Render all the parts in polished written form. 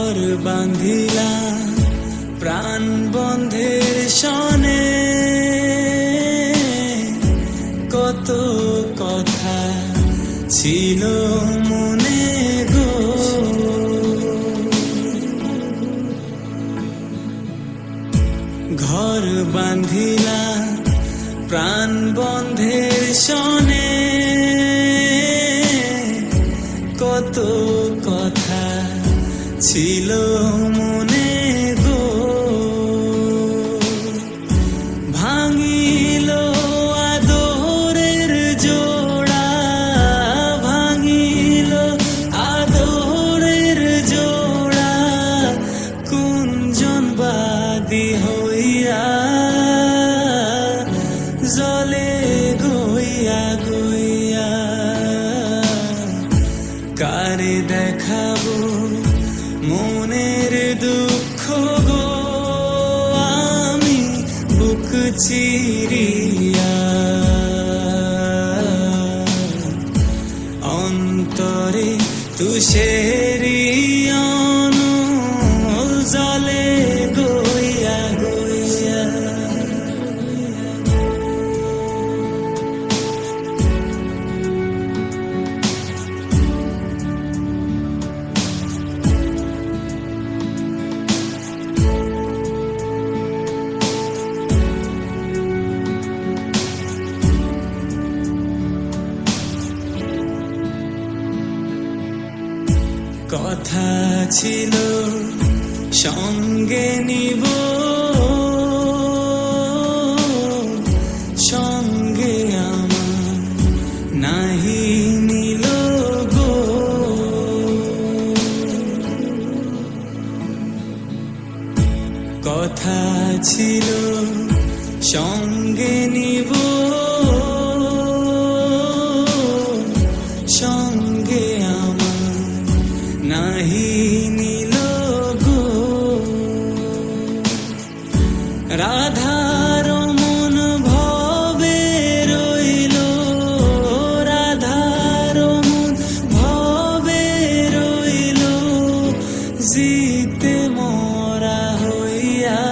ঘর বাঁধিলাম প্রাণ বন্ধের সনে, কত কথা ছিল মনে গো। ঘর বাঁধিলাম প্রাণ বন্ধের সনে, কত কথা ছিল মনে গো। ভাঙিল আদরের জোড়া, ভাঙিল আদরের জোড়া, কুঞ্জন বাদী হইয়া জলে গইয়া গইয়া। কারে দেখাবো মনের দুঃখ গো আমি বুক চিরিয়া। অন্তরে তুষেরি অনল জলে গইয়া গইয়া। কথা ছিল সঙ্গে নিব, সঙ্গে আমার নাহি নিল গো। কথা ছিল সঙ্গে নিব, সঙ্গে আমার নাহি নিল গো। রাধার মন ভবে রইল, রাধার মন ভবে রইল, জিতে মরা হইয়া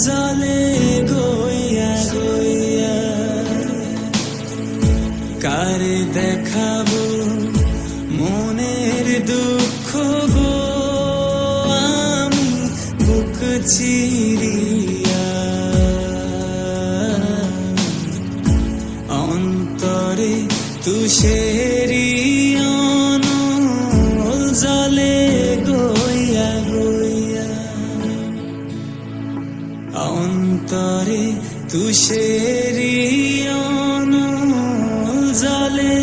জলে গইয়া গইয়া। কারে দেখাবো মনের দুঃখ গো আমি বুক চিরিয়া। অন্তরে তুষেরি অনল জলে গইয়া গইয়া। অন্তরে তুষেরি অনল জলে